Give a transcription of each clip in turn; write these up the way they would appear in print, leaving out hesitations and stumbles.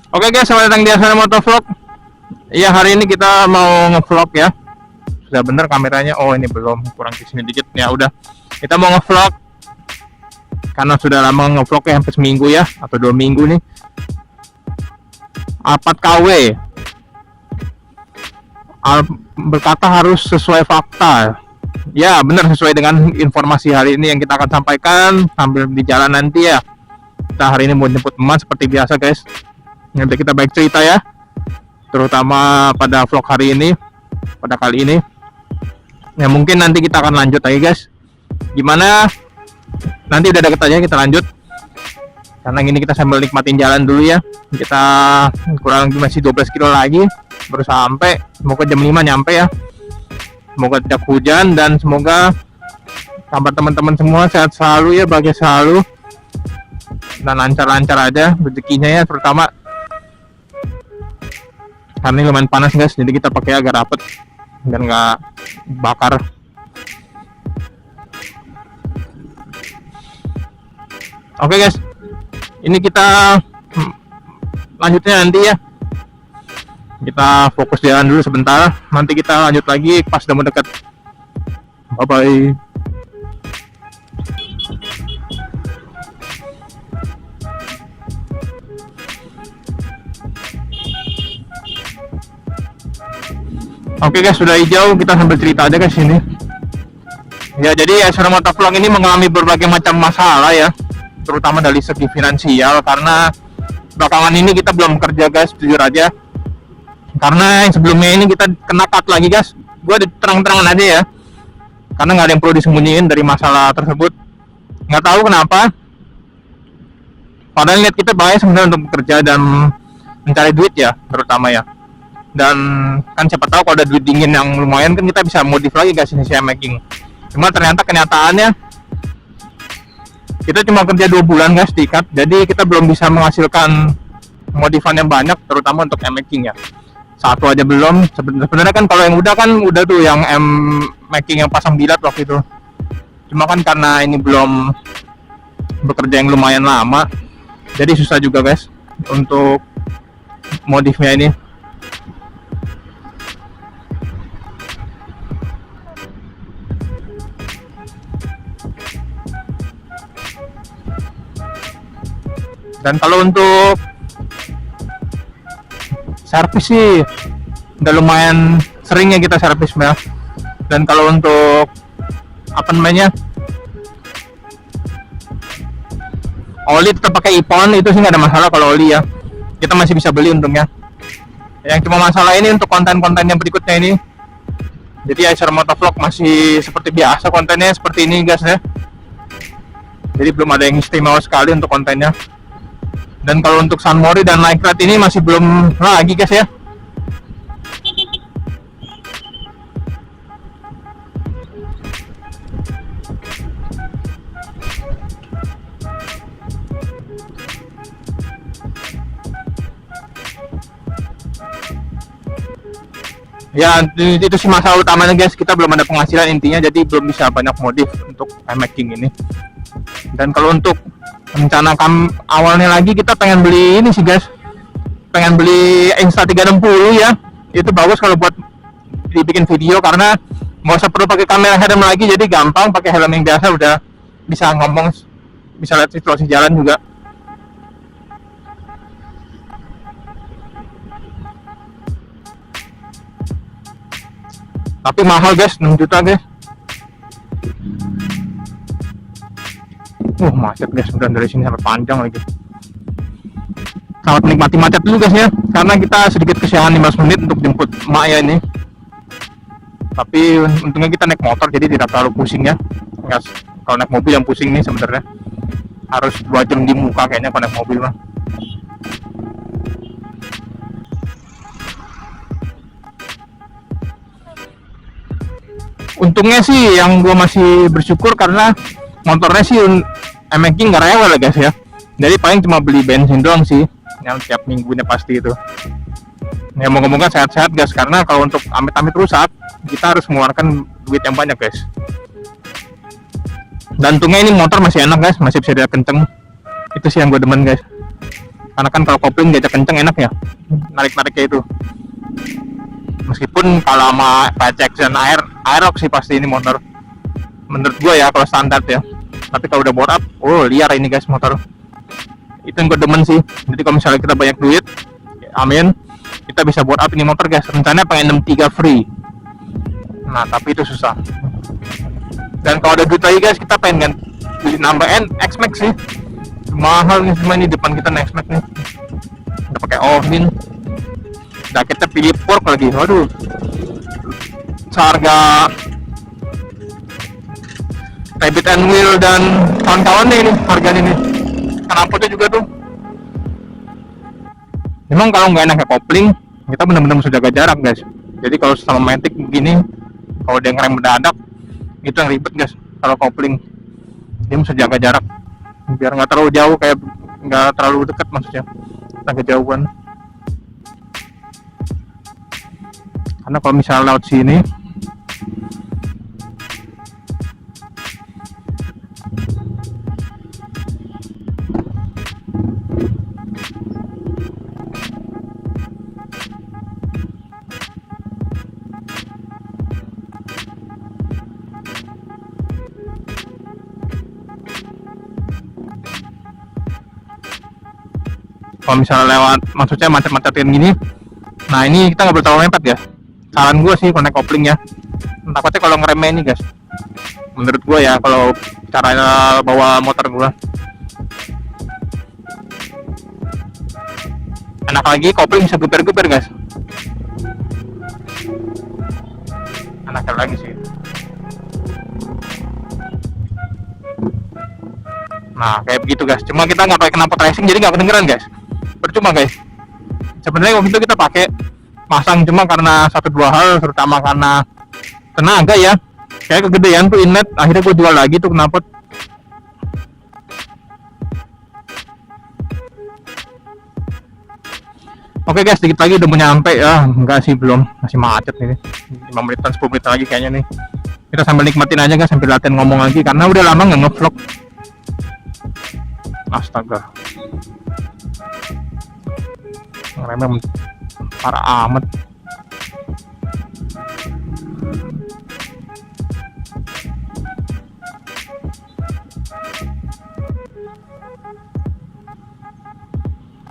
Oke guys, selamat datang di Asana Motovlog. Iya, hari ini kita mau ngevlog ya. Sudah bener kameranya. Oh, ini belum, kurang kesini dikit. Ya udah, kita mau ngevlog karena sudah lama ngevlog ya, hampir seminggu ya, atau 2 minggu nih. Alphard KW berkata harus sesuai fakta. Ya benar, sesuai dengan informasi hari ini yang kita akan sampaikan sambil di jalan nanti ya. Kita hari ini mau jemput teman seperti biasa guys. Nanti kita baik cerita ya, terutama pada vlog hari ini, pada kali ini ya. Mungkin nanti kita akan lanjut lagi guys. Gimana, nanti udah deket aja kita lanjut, karena ini kita sambil nikmatin jalan dulu ya. Kita kurang lebih masih 12 kilo lagi baru sampai. Semoga jam 5 nyampe ya, semoga tidak hujan, dan semoga kabar teman-teman semua sehat selalu ya, bahagia selalu, dan lancar-lancar aja rezekinya ya, terutama karena ini lumayan panas guys, jadi kita pakai agak rapet dan nggak bakar. Oke guys, ini kita lanjutnya nanti ya. Kita fokus jalan dulu sebentar, nanti kita lanjut lagi pas udah mau deket. Bye bye. Oke guys, sudah hijau, kita sambil cerita aja guys ini. Ya, jadi Asana Motovlog ini mengalami berbagai macam masalah ya, terutama dari segi finansial, karena belakangan ini kita belum kerja guys, jujur aja. Karena yang sebelumnya ini kita kena cut lagi guys. Gue terang-terangan aja ya, karena nggak ada yang perlu disembunyiin dari masalah tersebut. Nggak tahu kenapa, padahal niat kita baik sebenarnya untuk bekerja dan mencari duit ya, terutama ya. Dan kan siapa tahu kalau ada duit dingin yang lumayan kan kita bisa modif lagi guys ini making. Cuma ternyata kenyataannya kita cuma kerja 2 bulan guys di cut, jadi kita belum bisa menghasilkan modifan yang banyak, terutama untuk making ya. Satu aja belum. Sebenarnya kan kalau yang udah tuh yang making yang pasang bilat waktu itu. Cuma kan karena ini belum bekerja yang lumayan lama, jadi susah juga guys untuk modifnya ini. Dan kalau untuk servis sih udah lumayan sering ya kita servis ya. Dan kalau untuk apa namanya, oli tetap pakai Ipon, itu sih nggak ada masalah. Kalau oli ya kita masih bisa beli untungnya. Yang cuma masalah ini untuk konten-konten yang berikutnya ini. Jadi Asana Motovlog masih seperti biasa, kontennya seperti ini guys ya. Jadi belum ada yang istimewa sekali untuk kontennya. Dan kalau untuk Sunmori dan Light ini masih belum lagi guys ya. Ya itu sih masalah utamanya guys, kita belum ada penghasilan intinya, jadi belum bisa banyak modif untuk making ini. Dan kalau untuk rencana awalnya lagi kita pengen beli ini sih guys, pengen beli Insta360 ya. Itu bagus kalau buat dibikin video, karena nggak usah perlu pakai kamera helm lagi, jadi gampang pakai helm yang biasa udah bisa ngomong, bisa lihat situasi jalan juga. Tapi mahal guys, 6 juta guys. Macet guys, udah dari sini sampai panjang lagi. Selamat menikmati macet dulu guys ya, karena kita sedikit kesiangan 15 menit untuk jemput emak ya ini. Tapi untungnya kita naik motor, jadi tidak terlalu pusing ya. Kalau naik mobil yang pusing nih sebenarnya, harus 2 jam di muka kayaknya kalau naik mobil mah. Untungnya sih yang gue masih bersyukur karena motornya sih making nggak rewel ya guys ya. Jadi paling cuma beli bensin doang sih, yang tiap minggunya pasti itu. Ya moga-moga sehat-sehat guys, karena kalau untuk amit-amit rusak kita harus mengeluarkan duit yang banyak guys. Dan untungnya ini motor masih enak guys, masih bisa dia kenceng. Itu sih yang gue demen guys. Karena kan kalau kopling diajak kenceng enak ya, narik-nariknya itu. Meskipun kalau sama pacek dan aerox sih pasti ini motor. Menurut gue ya kalau standar ya. Tapi kalau udah bore up, oh liar ini guys motor. Itu yang gue demen sih. Jadi kalau misalnya kita banyak duit, amin, kita bisa bore up ini motor guys. Rencananya pengen 63 free. Nah tapi itu susah. Dan kalau ada duit lagi guys, kita pengen beli nambahin X-Max sih. Mahal nih semua ini depan kita X-Max nih. Udah pakai ovin. Nah kita pilih fork lagi. Waduh. Seharga Rabbit and Wheel dan kawan-kawannya ini harganya nih. Knalpotnya juga tuh. Memang kalau nggak enaknya kopling, kita benar-benar mesti jaga jarak guys. Jadi kalau sama matic begini, kalau dia ngerem mendadak, itu yang ribet guys. Kalau kopling, dia mesti jaga jarak biar nggak terlalu jauh, kayak nggak terlalu dekat maksudnya, agak kejauhan. Karena kalau misalnya laut sini, kalau misalnya lewat, maksudnya macet-macetin gini, nah ini kita nggak boleh terlalu mepet guys. Saran gue sih connect kopling ya. Takutnya kalau ngeremnya ini guys, menurut gue ya, kalau cara bawa motor gue, enak lagi kopling bisa geber-geber guys. Enaknya lagi sih. Nah kayak begitu guys. Cuma kita nggak pakai knalpot racing, jadi nggak kedengeran guys. Percuma guys. Sebenarnya waktu itu kita pakai masang, cuma karena satu dua hal, terutama karena tenaga ya, kayak kegedean tuh inlet, akhirnya gue jual lagi tuh knalpot. Oke guys, sedikit lagi udah mau nyampe ya. Enggak sih, belum, masih macet nih, 5 menitan 10 menit lagi kayaknya nih. Kita sambil nikmatin aja guys, sambil latihan ngomong lagi karena udah lama nggak ngevlog. Astaga, ngeremnya parah amat.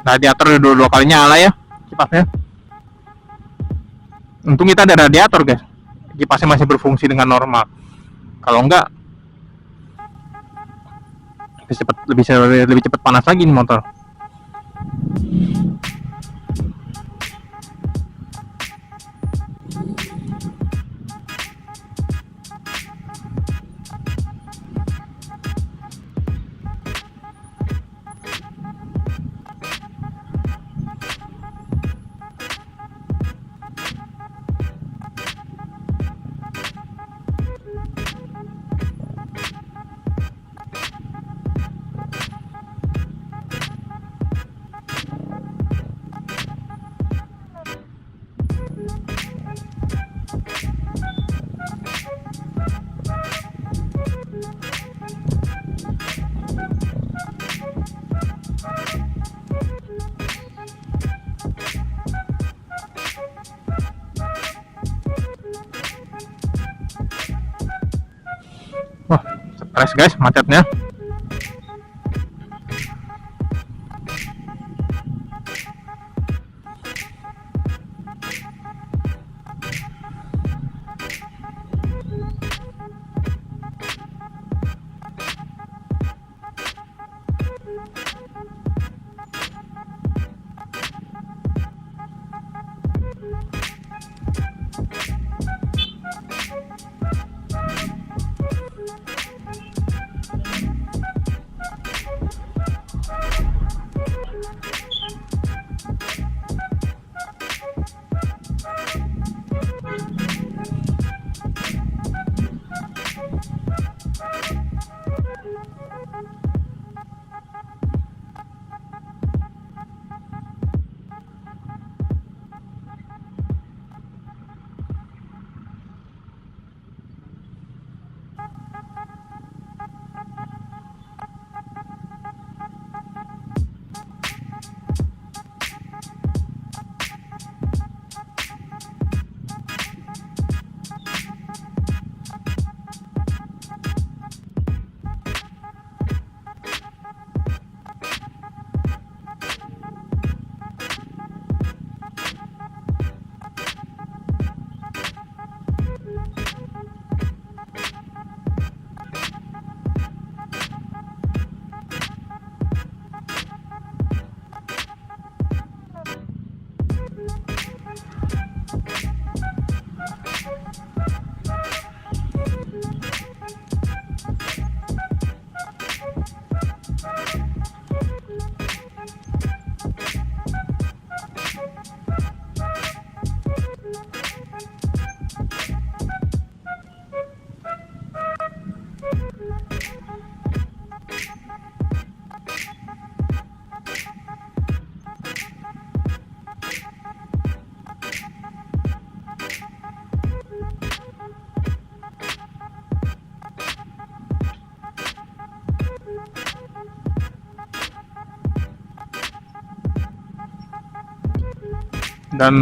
Radiator udah dua kali nyala ya kipasnya. Untung kita ada radiator guys, kipasnya masih berfungsi dengan normal. Kalau enggak, lebih cepat panas lagi nih motor. Wah, stres guys macetnya. Dan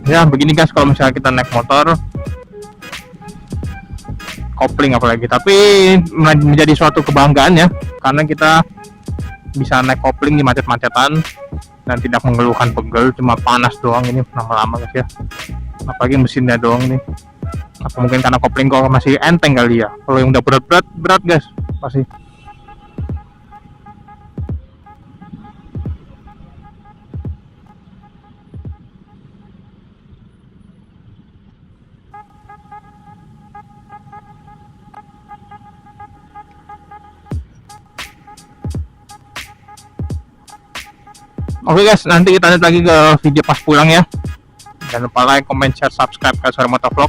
ya begini guys, kalau misalnya kita naik motor kopling apalagi, tapi menjadi suatu kebanggaan ya, karena kita bisa naik kopling di macet-macetan dan tidak mengeluhkan pegel, cuma panas doang ini lama-lama guys ya, apalagi mesinnya doang nih. Apa mungkin karena kopling kok masih enteng kali ya, kalau yang udah berat guys pasti. Oke guys, nanti kita lihat lagi ke video pas pulang ya. Jangan lupa like, comment, share, subscribe ke Suara Motovlog.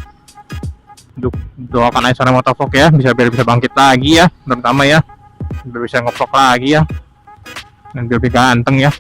Doakan aja Suara Motovlog ya, biar bisa bangkit lagi ya, terutama ya, biar bisa ngevlog lagi ya, dan biar lebih ganteng ya.